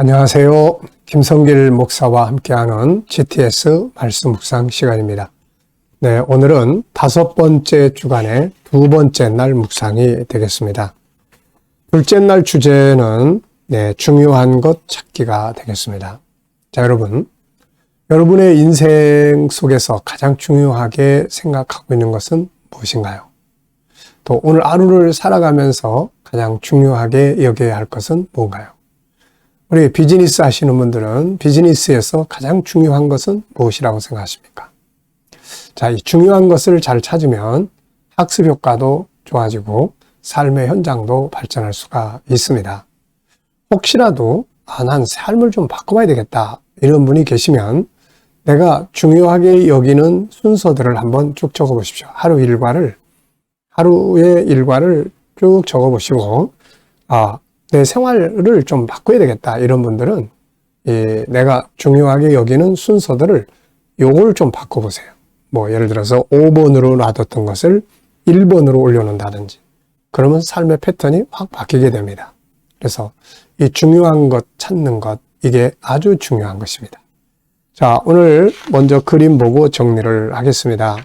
안녕하세요. 김성길 목사와 함께하는 GTS 말씀 묵상 시간입니다. 네, 오늘은 5번째 주간의 2번째 날 묵상이 되겠습니다. 둘째 날 주제는 중요한 것 찾기가 되겠습니다. 자, 여러분의 인생 속에서 가장 중요하게 생각하고 있는 것은 무엇인가요? 또 오늘 하루를 살아가면서 가장 중요하게 여겨야 할 것은 뭔가요? 우리 비즈니스 하시는 분들은 비즈니스에서 가장 중요한 것은 무엇이라고 생각하십니까? 자, 이 중요한 것을 잘 찾으면 학습 효과도 좋아지고 삶의 현장도 발전할 수가 있습니다. 혹시라도 난 삶을 좀 바꿔봐야 되겠다 이런 분이 계시면 내가 중요하게 여기는 순서들을 한번 쭉 적어보십시오. 하루의 일과를 쭉 적어보시고 내 생활을 좀 바꿔야 되겠다 이런 분들은 내가 중요하게 여기는 순서들을 요걸 좀 바꿔보세요. 예를 들어서 5번으로 놔뒀던 것을 1번으로 올려놓는다든지 그러면 삶의 패턴이 확 바뀌게 됩니다. 그래서 이 중요한 것 찾는 것 이게 아주 중요한 것입니다. 자, 오늘 먼저 그림 보고 정리를 하겠습니다.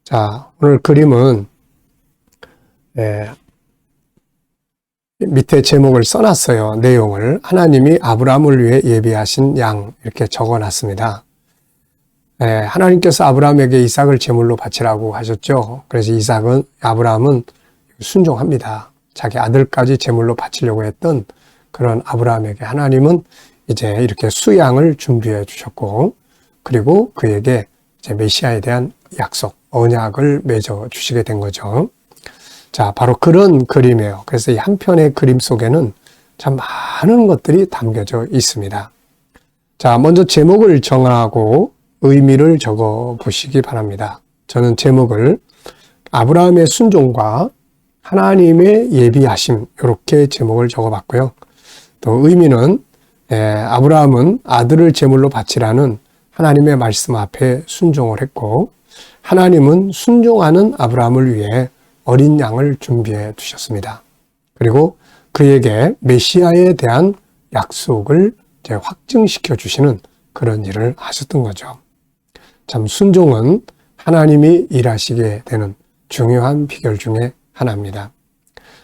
자, 오늘 그림은 밑에 제목을 써놨어요. 내용을. 하나님이 아브라함을 위해 예비하신 양 이렇게 적어놨습니다. 하나님께서 아브라함에게 이삭을 제물로 바치라고 하셨죠. 그래서 아브라함은 순종합니다. 자기 아들까지 제물로 바치려고 했던 그런 아브라함에게 하나님은 이제 이렇게 수양을 준비해 주셨고 그리고 그에게 이제 메시아에 대한 약속, 언약을 맺어 주시게 된 거죠. 자, 바로 그런 그림이에요. 그래서 이 한 편의 그림 속에는 참 많은 것들이 담겨져 있습니다. 자, 먼저 제목을 정하고 의미를 적어 보시기 바랍니다. 저는 제목을 아브라함의 순종과 하나님의 예비하심 이렇게 제목을 적어 봤고요. 또 의미는 아브라함은 아들을 제물로 바치라는 하나님의 말씀 앞에 순종을 했고 하나님은 순종하는 아브라함을 위해 어린 양을 준비해 두셨습니다. 그리고 그에게 메시아에 대한 약속을 이제 확증시켜 주시는 그런 일을 하셨던 거죠. 참 순종은 하나님이 일하시게 되는 중요한 비결 중에 하나입니다.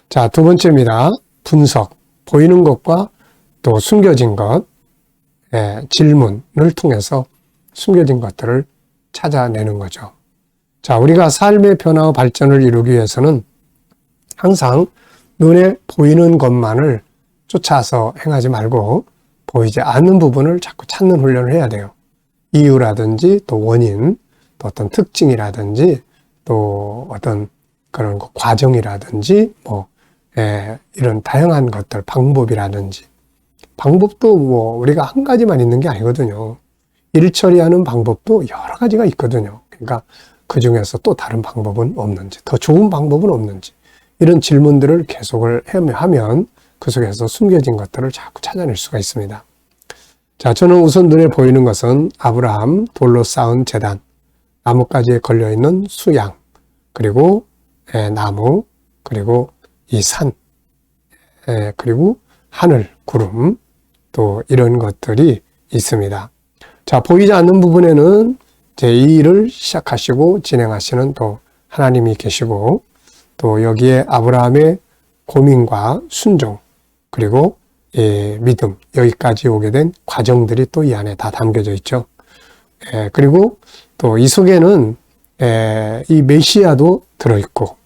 자, 두 번째입니다. 분석. 보이는 것과 또 숨겨진 것, 질문을 통해서 숨겨진 것들을 찾아내는 거죠. 자, 우리가 삶의 변화와 발전을 이루기 위해서는 항상 눈에 보이는 것만을 쫓아서 행하지 말고 보이지 않는 부분을 자꾸 찾는 훈련을 해야 돼요. 이유라든지 또 원인, 또 어떤 특징이라든지 또 어떤 그런 과정이라든지 이런 다양한 것들, 방법이라든지 방법도 우리가 한 가지만 있는 게 아니거든요. 일 처리하는 방법도 여러 가지가 있거든요. 그러니까 그 중에서 또 다른 방법은 없는지, 더 좋은 방법은 없는지 이런 질문들을 계속을 하면 그 속에서 숨겨진 것들을 자꾸 찾아낼 수가 있습니다. 자, 저는 우선 눈에 보이는 것은 아브라함, 돌로 쌓은 제단, 나뭇가지에 걸려있는 수양, 그리고 나무, 그리고 이 산, 그리고 하늘, 구름, 또 이런 것들이 있습니다. 자, 보이지 않는 부분에는 이 일을 시작하시고 진행하시는 또 하나님이 계시고 또 여기에 아브라함의 고민과 순종 그리고 믿음 여기까지 오게 된 과정들이 또 이 안에 다 담겨져 있죠. 그리고 또 이 속에는 이 메시아도 들어있고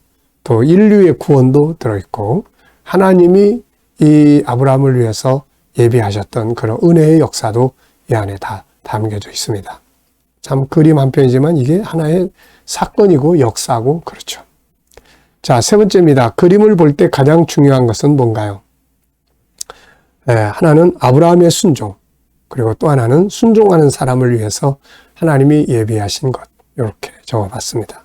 또 인류의 구원도 들어있고 하나님이 이 아브라함을 위해서 예비하셨던 그런 은혜의 역사도 이 안에 다 담겨져 있습니다. 참 그림 한 편이지만 이게 하나의 사건이고 역사고 그렇죠. 자, 세 번째입니다. 그림을 볼 때 가장 중요한 것은 뭔가요? 하나는 아브라함의 순종, 그리고 또 하나는 순종하는 사람을 위해서 하나님이 예비하신 것 이렇게 적어봤습니다.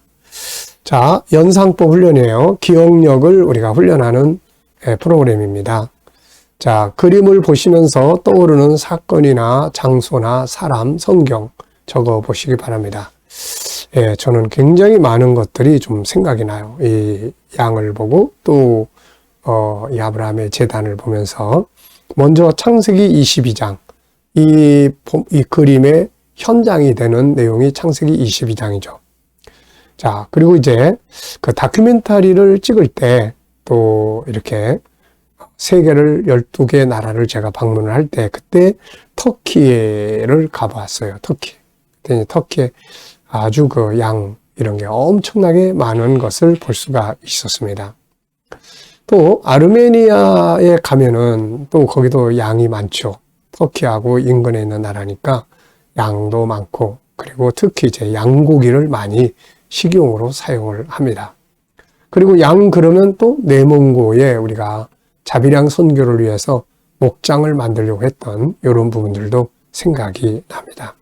자, 연상법 훈련이에요. 기억력을 우리가 훈련하는 프로그램입니다. 자, 그림을 보시면서 떠오르는 사건이나 장소나 사람, 성경 적어 보시기 바랍니다. 저는 굉장히 많은 것들이 좀 생각이 나요. 이 양을 보고 또 이 아브라함의 제단을 보면서 먼저 창세기 22장, 이 그림의 현장이 되는 내용이 창세기 22장이죠. 자, 그리고 이제 그 다큐멘터리를 찍을 때 또 이렇게 세계를 12개 나라를 제가 방문을 할 때 그때 터키를 가봤어요. 터키. 그때 터키에 아주 그 양 이런 게 엄청나게 많은 것을 볼 수가 있었습니다. 또 아르메니아에 가면은 또 거기도 양이 많죠. 터키하고 인근에 있는 나라니까 양도 많고, 그리고 특히 이제 양고기를 많이 식용으로 사용을 합니다. 그리고 양 그러면 또 내몽고에 우리가 자비량 선교를 위해서 목장을 만들려고 했던 이런 부분들도 생각이 납니다.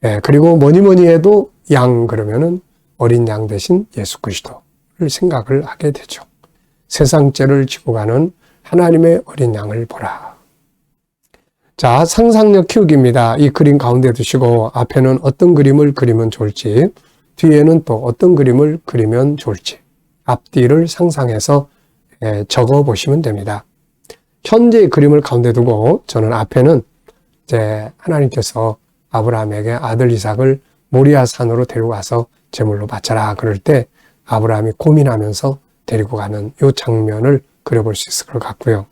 예, 그리고 뭐니 해도 양 그러면은 어린 양 대신 예수 그리스도를 생각을 하게 되죠. 세상 죄를 지고 가는 하나님의 어린 양을 보라. 자, 상상력 키우기입니다. 이 그림 가운데 두시고 앞에는 어떤 그림을 그리면 좋을지, 뒤에는 또 어떤 그림을 그리면 좋을지 앞뒤를 상상해서 적어 보시면 됩니다. 현재의 그림을 가운데 두고 저는 앞에는 이제 하나님께서 아브라함에게 아들 이삭을 모리아 산으로 데리고 가서 제물로 바쳐라 그럴 때 아브라함이 고민하면서 데리고 가는 이 장면을 그려볼 수 있을 것 같고요.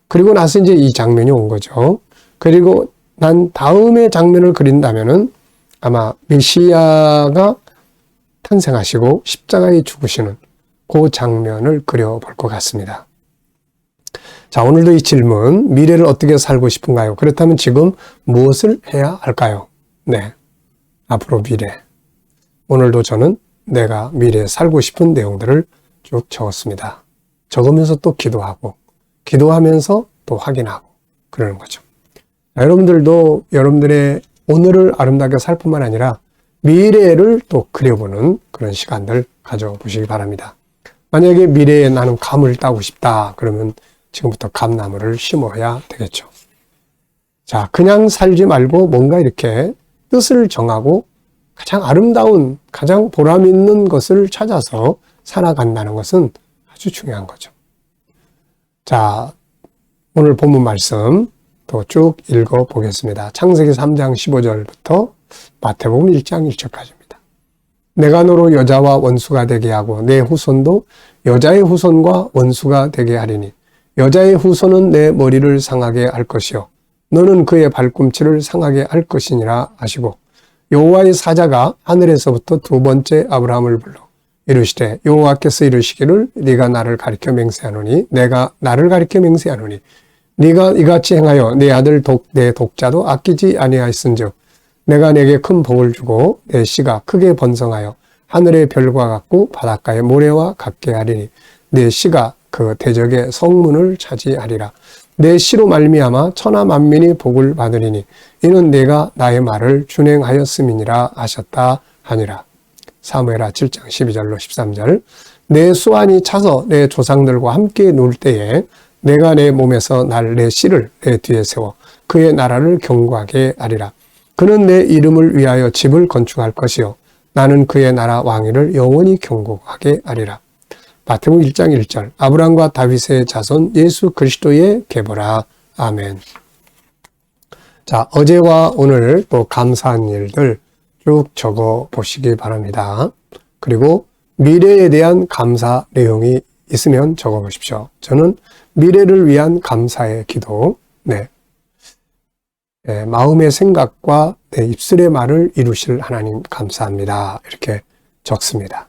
그리고 나서 이제 이 장면이 온 거죠. 그리고 난 다음의 장면을 그린다면은 아마 메시아가 탄생하시고 십자가에 죽으시는 그 장면을 그려볼 것 같습니다. 자, 오늘도 이 질문, 미래를 어떻게 살고 싶은가요? 그렇다면 지금 무엇을 해야 할까요? 네, 앞으로 미래. 오늘도 저는 내가 미래에 살고 싶은 내용들을 쭉 적었습니다. 적으면서 또 기도하고, 기도하면서 또 확인하고 그러는 거죠. 자, 여러분들도 여러분들의 오늘을 아름답게 살 뿐만 아니라 미래를 또 그려보는 그런 시간들 가져보시기 바랍니다. 만약에 미래에 나는 감을 따고 싶다 그러면 지금부터 감나무를 심어야 되겠죠. 자, 그냥 살지 말고 뭔가 이렇게 뜻을 정하고 가장 아름다운, 가장 보람 있는 것을 찾아서 살아간다는 것은 아주 중요한 거죠. 자, 오늘 본문 말씀 또 쭉 읽어보겠습니다. 창세기 3장 15절부터 마태복음 1장 1절까지입니다. 내가 너로 여자와 원수가 되게 하고 내 후손도 여자의 후손과 원수가 되게 하리니 여자의 후손은 내 머리를 상하게 할 것이요 너는 그의 발꿈치를 상하게 할 것이니라 하시고 여호와의 사자가 하늘에서부터 두 번째 아브라함을 불러 이르시되 여호와께서 이르시기를 네가 나를 가리켜 맹세하노니 내가 나를 가리켜 맹세하노니 네가 이같이 행하여 내 아들 내 독자도 아끼지 아니하였은즉 내가 내게 큰 복을 주고 내 씨가 크게 번성하여 하늘의 별과 같고 바닷가의 모래와 같게 하리니 내 씨가 그 대적의 성문을 차지하리라. 내 씨로 말미암아 천하 만민이 복을 받으리니 이는 내가 나의 말을 준행하였음이니라 하셨다 하니라. 사무엘하 7장 12절로 13절. 내 수완이 차서 내 조상들과 함께 놀 때에 내가 내 몸에서 내 씨를 내 뒤에 세워 그의 나라를 견고하게 하리라. 그는 내 이름을 위하여 집을 건축할 것이요 나는 그의 나라 왕위를 영원히 견고하게 하리라. 마태복음 1장 1절. 아브라함과 다윗의 자손 예수 그리스도의 계보라. 아멘. 자, 어제와 오늘 또 감사한 일들 쭉 적어 보시기 바랍니다. 그리고 미래에 대한 감사 내용이 있으면 적어 보십시오. 저는 미래를 위한 감사의 기도, 마음의 생각과 내 입술의 말을 이루실 하나님 감사합니다. 이렇게 적습니다.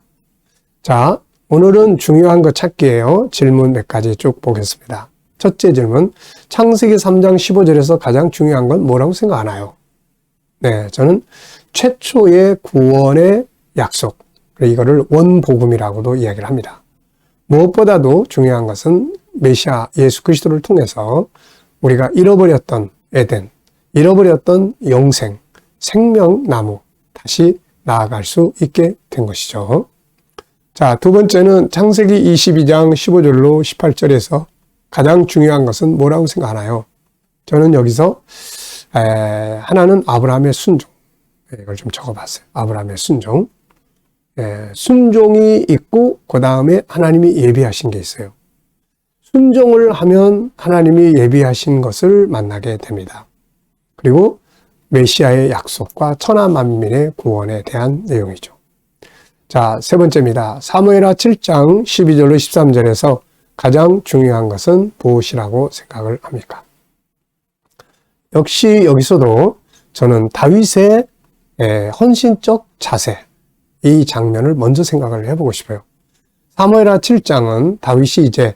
자, 오늘은 중요한 거 찾기예요. 질문 몇 가지 쭉 보겠습니다. 첫째 질문, 창세기 3장 15절에서 가장 중요한 건 뭐라고 생각하나요? 네, 저는 최초의 구원의 약속, 이거를 원복음이라고도 이야기를 합니다. 무엇보다도 중요한 것은 메시아 예수 그리스도를 통해서 우리가 잃어버렸던 에덴, 잃어버렸던 영생, 생명나무 다시 나아갈 수 있게 된 것이죠. 자, 두 번째는 창세기 22장 15절로 18절에서 가장 중요한 것은 뭐라고 생각하나요? 저는 여기서 하나는 아브라함의 순종, 이걸 좀 적어봤어요. 아브라함의 순종. 순종이 있고 그 다음에 하나님이 예비하신 게 있어요. 순종을 하면 하나님이 예비하신 것을 만나게 됩니다. 그리고 메시아의 약속과 천하 만민의 구원에 대한 내용이죠. 자, 세 번째입니다. 사무엘하 7장 12절로 13절에서 가장 중요한 것은 무엇이라고 생각을 합니까? 역시 여기서도 저는 다윗의 헌신적 자세, 이 장면을 먼저 생각을 해보고 싶어요. 사무엘하 7장은 다윗이 이제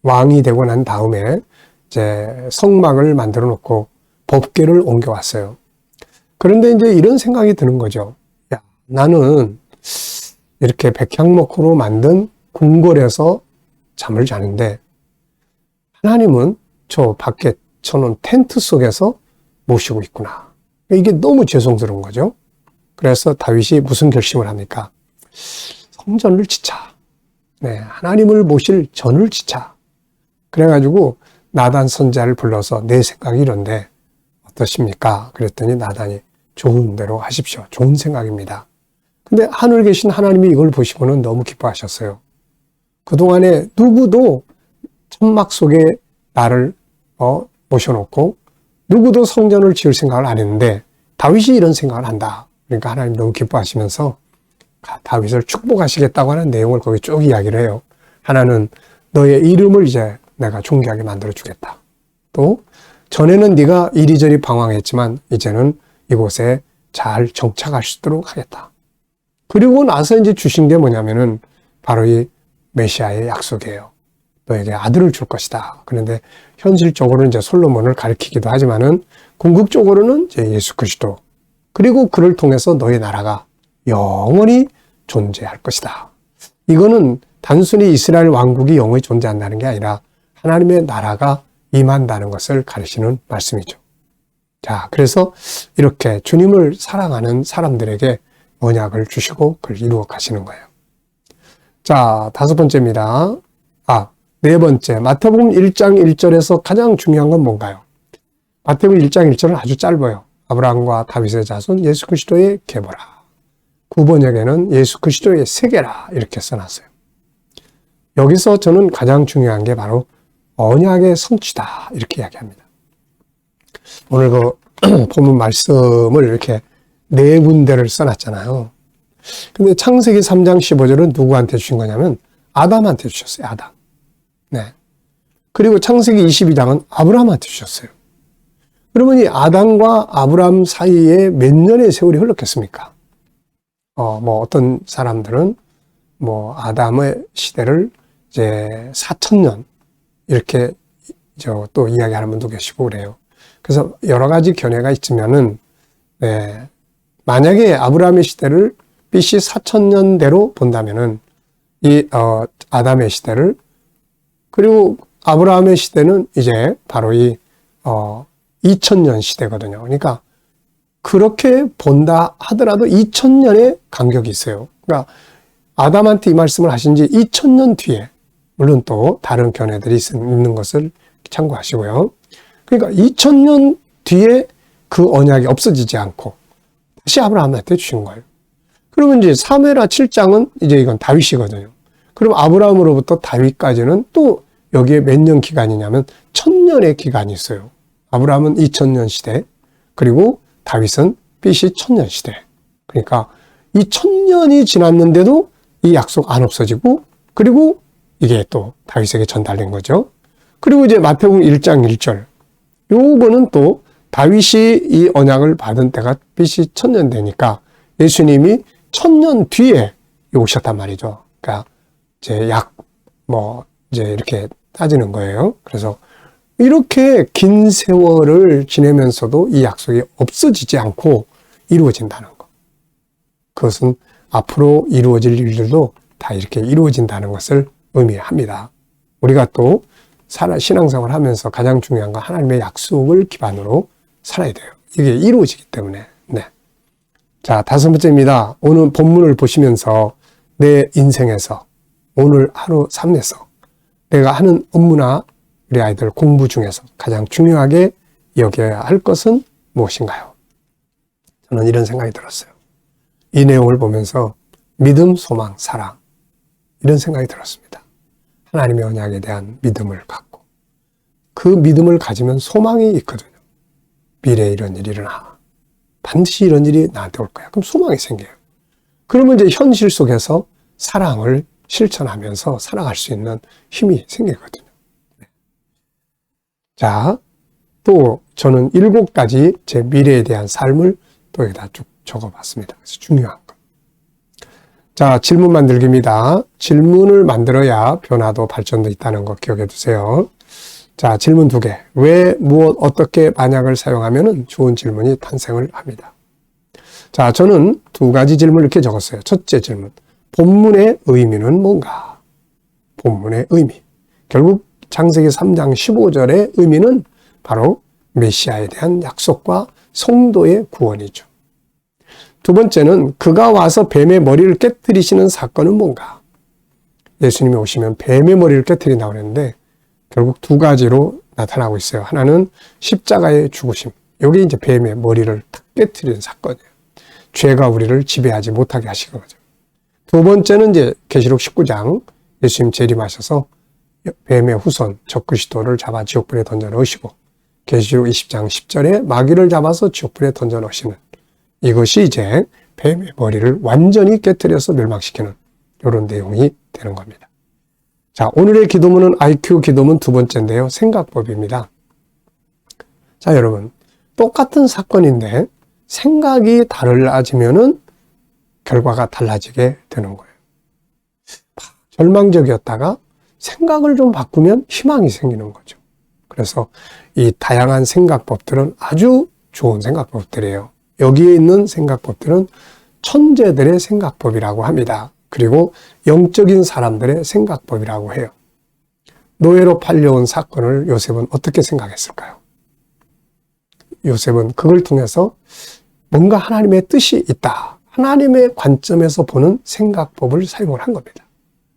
왕이 되고 난 다음에 이제 성막을 만들어 놓고 법궤를 옮겨왔어요. 그런데 이제 이런 생각이 드는 거죠. 야, 나는 이렇게 백향목으로 만든 궁궐에서 잠을 자는데 하나님은 저 밖에 쳐놓은 텐트 속에서 모시고 있구나. 이게 너무 죄송스러운 거죠. 그래서 다윗이 무슨 결심을 합니까? 성전을 지자. 네, 하나님을 모실 전을 지자. 그래가지고 나단 선지자를 불러서 내 생각이 이런데 어떠십니까? 그랬더니 나단이 좋은 대로 하십시오. 좋은 생각입니다. 근데 하늘에 계신 하나님이 이걸 보시고는 너무 기뻐하셨어요. 그동안에 누구도 천막 속에 나를 모셔놓고 누구도 성전을 지을 생각을 안 했는데 다윗이 이런 생각을 한다. 그러니까 하나님 너무 기뻐하시면서 다윗을 축복하시겠다고 하는 내용을 거기 쭉 이야기를 해요. 하나는 너의 이름을 이제 내가 존귀하게 만들어 주겠다. 또 전에는 네가 이리저리 방황했지만 이제는 이곳에 잘 정착할 수 있도록 하겠다. 그리고 나서 이제 주신 게 뭐냐면은 바로 이 메시아의 약속이에요. 너에게 아들을 줄 것이다. 그런데 현실적으로는 이제 솔로몬을 가리키기도 하지만은 궁극적으로는 이제 예수 그리스도. 그리고 그를 통해서 너의 나라가 영원히 존재할 것이다. 이거는 단순히 이스라엘 왕국이 영원히 존재한다는 게 아니라 하나님의 나라가 임한다는 것을 가르치는 말씀이죠. 자, 그래서 이렇게 주님을 사랑하는 사람들에게 언약을 주시고 그걸 이루어 가시는 거예요. 자, 다섯 번째입니다. 네 번째. 마태복음 1장 1절에서 가장 중요한 건 뭔가요? 마태복음 1장 1절은 아주 짧아요. 아브라함과 다윗의 자손 예수 그리스도의 계보라. 9번역에는 예수 그리스도의 세계라 이렇게 써놨어요. 여기서 저는 가장 중요한 게 바로 언약의 성취다 이렇게 이야기합니다. 오늘 그 본문 말씀을 이렇게 네 군데를 써놨잖아요. 근데 창세기 3장 15절은 누구한테 주신 거냐면 아담한테 주셨어요. 아담. 네. 그리고 창세기 22장은 아브라함한테 주셨어요. 그러면 이 아담과 아브라함 사이에 몇 년의 세월이 흘렀겠습니까? 어떤 사람들은 아담의 시대를 이제 4,000년 이렇게 또 이야기하는 분도 계시고 그래요. 그래서 여러 가지 견해가 있지만은, 만약에 아브라함의 시대를 BC 4,000년대로 본다면은 이 아담의 시대를 그리고 아브라함의 시대는 이제 바로 이 2000년 시대거든요. 그러니까 그렇게 본다 하더라도 2000년의 간격이 있어요. 그러니까 아담한테 이 말씀을 하신 지 2000년 뒤에 물론 또 다른 견해들이 있는 것을 참고하시고요. 그러니까 2000년 뒤에 그 언약이 없어지지 않고 다시 아브라함한테 주신 거예요. 그러면 이제 사무엘하 7장은 이제 이건 다윗이거든요. 그럼 아브라함으로부터 다윗까지는 또 여기에 몇 년 기간이냐면 1000년의 기간이 있어요. 아브라함은 2000년 시대, 그리고 다윗은 BC 1000년 시대. 그러니까 이 1000년이 지났는데도 이 약속 안 없어지고, 그리고 이게 또 다윗에게 전달된 거죠. 그리고 이제 마태복음 1장 1절. 요거는 또 다윗이 이 언약을 받은 때가 BC 1000년 되니까 예수님이 1000년 뒤에 오셨단 말이죠. 그러니까 이제 이제 이렇게 따지는 거예요. 그래서 이렇게 긴 세월을 지내면서도 이 약속이 없어지지 않고 이루어진다는 것. 그것은 앞으로 이루어질 일들도 다 이렇게 이루어진다는 것을 의미합니다. 우리가 또 신앙생활을 하면서 가장 중요한 건 하나님의 약속을 기반으로 살아야 돼요. 이게 이루어지기 때문에. 네. 자, 다섯 번째입니다. 오늘 본문을 보시면서 내 인생에서 오늘 하루 삶에서 내가 하는 업무나 우리 아이들 공부 중에서 가장 중요하게 여겨야 할 것은 무엇인가요? 저는 이런 생각이 들었어요. 이 내용을 보면서 믿음, 소망, 사랑 이런 생각이 들었습니다. 하나님의 언약에 대한 믿음을 갖고 그 믿음을 가지면 소망이 있거든요. 미래에 이런 일이 일어나. 반드시 이런 일이 나한테 올 거야. 그럼 소망이 생겨요. 그러면 이제 현실 속에서 사랑을 실천하면서 살아갈 수 있는 힘이 생기거든요. 자, 또 저는 7가지 제 미래에 대한 삶을 또 여기다 쭉 적어봤습니다. 그래서 중요한 거. 자, 질문 만들기입니다. 질문을 만들어야 변화도 발전도 있다는 거 기억해 두세요. 자, 질문 2개. 왜, 무엇, 어떻게 만약을 사용하면 좋은 질문이 탄생을 합니다. 자, 저는 2가지 질문을 이렇게 적었어요. 첫째 질문. 본문의 의미는 뭔가? 본문의 의미. 결국 창세기 3장 15절의 의미는 바로 메시아에 대한 약속과 성도의 구원이죠. 2번째는 그가 와서 뱀의 머리를 깨뜨리시는 사건은 뭔가? 예수님이 오시면 뱀의 머리를 깨뜨린다고 그랬는데 결국 2가지로 나타나고 있어요. 하나는 십자가의 죽으심. 여기 이제 뱀의 머리를 깨뜨리는 사건이에요. 죄가 우리를 지배하지 못하게 하시는 거죠. 2번째는 이제 계시록 19장 예수님 재림하셔서 뱀의 후손 적그리스도를 잡아 지옥불에 던져 넣으시고 계시록 20장 10절에 마귀를 잡아서 지옥불에 던져 넣으시는 이것이 이제 뱀의 머리를 완전히 깨뜨려서 멸망시키는 이런 내용이 되는 겁니다. 자, 오늘의 기도문은 IQ 기도문 2번째인데요. 생각법입니다. 자, 여러분 똑같은 사건인데 생각이 달라지면은 결과가 달라지게 되는 거예요. 절망적이었다가 생각을 좀 바꾸면 희망이 생기는 거죠. 그래서 이 다양한 생각법들은 아주 좋은 생각법들이에요. 여기에 있는 생각법들은 천재들의 생각법이라고 합니다. 그리고 영적인 사람들의 생각법이라고 해요. 노예로 팔려온 사건을 요셉은 어떻게 생각했을까요? 요셉은 그걸 통해서 뭔가 하나님의 뜻이 있다. 하나님의 관점에서 보는 생각법을 사용을 한 겁니다.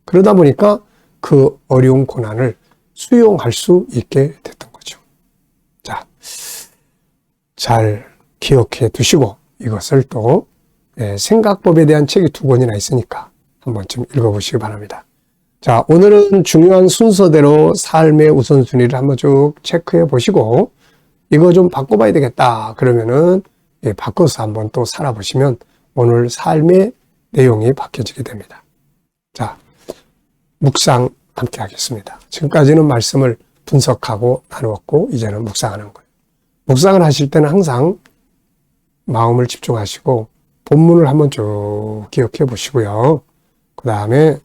그러다 보니까 그 어려운 고난을 수용할 수 있게 됐던 거죠. 자, 잘 기억해 두시고 이것을 또 생각법에 대한 책이 2권이나 있으니까 한 번쯤 읽어보시기 바랍니다. 자, 오늘은 중요한 순서대로 삶의 우선순위를 한번 쭉 체크해 보시고 이거 좀 바꿔봐야 되겠다 그러면은 바꿔서 한번 또 살아보시면 오늘 삶의 내용이 바뀌어지게 됩니다. 자, 묵상 함께 하겠습니다. 지금까지는 말씀을 분석하고 나누었고 이제는 묵상하는 거예요. 묵상을 하실 때는 항상 마음을 집중하시고 본문을 한번 쭉 기억해 보시고요. 그 다음에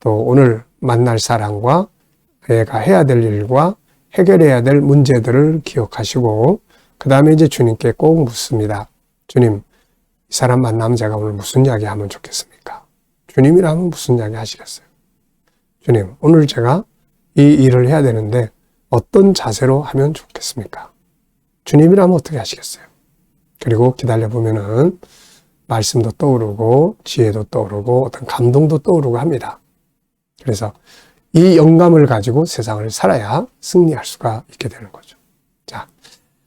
또 오늘 만날 사람과 내가 해야 될 일과 해결해야 될 문제들을 기억하시고 그 다음에 이제 주님께 꼭 묻습니다. 주님, 이 사람 만나면 제가 오늘 무슨 이야기 하면 좋겠습니까? 주님이라면 무슨 이야기 하시겠어요? 주님, 오늘 제가 이 일을 해야 되는데 어떤 자세로 하면 좋겠습니까? 주님이라면 어떻게 하시겠어요? 그리고 기다려보면은 말씀도 떠오르고 지혜도 떠오르고 어떤 감동도 떠오르고 합니다. 그래서 이 영감을 가지고 세상을 살아야 승리할 수가 있게 되는 거죠. 자,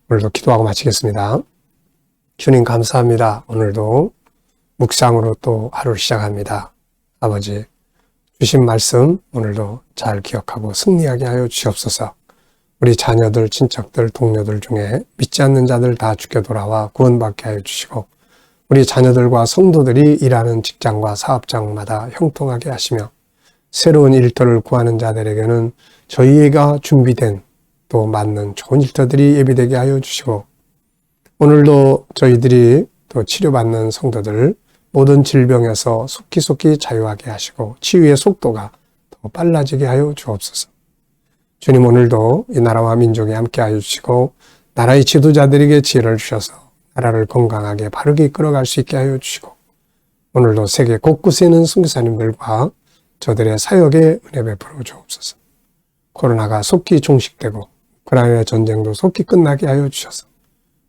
오늘도 기도하고 마치겠습니다. 주님 감사합니다. 오늘도 묵상으로 또 하루를 시작합니다. 아버지, 주신 말씀 오늘도 잘 기억하고 승리하게 하여 주시옵소서. 우리 자녀들, 친척들, 동료들 중에 믿지 않는 자들 다 주께 돌아와 구원받게 하여 주시고 우리 자녀들과 성도들이 일하는 직장과 사업장마다 형통하게 하시며 새로운 일터를 구하는 자들에게는 저희가 준비된 또 맞는 좋은 일터들이 예비되게 하여 주시고 오늘도 저희들이 또 치료받는 성도들 모든 질병에서 속히 자유하게 하시고 치유의 속도가 더 빨라지게 하여 주옵소서. 주님 오늘도 이 나라와 민족에 함께 하여 주시고 나라의 지도자들에게 지혜를 주셔서 나라를 건강하게 바르게 이끌어갈 수 있게 하여 주시고 오늘도 세계 곳곳에 있는 선교사님들과 저들의 사역에 은혜 베풀어 주옵소서. 코로나가 속히 종식되고 우크라이나 전쟁도 속히 끝나게 하여 주셔서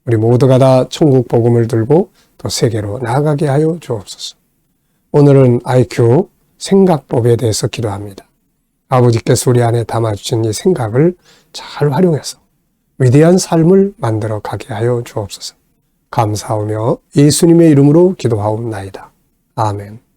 우리 모두가 다 천국 복음을 들고 또 세계로 나아가게 하여 주옵소서. 오늘은 IQ 생각법에 대해서 기도합니다. 아버지께서 우리 안에 담아주신 이 생각을 잘 활용해서 위대한 삶을 만들어 가게 하여 주옵소서. 감사하며 예수님의 이름으로 기도하옵나이다. 아멘.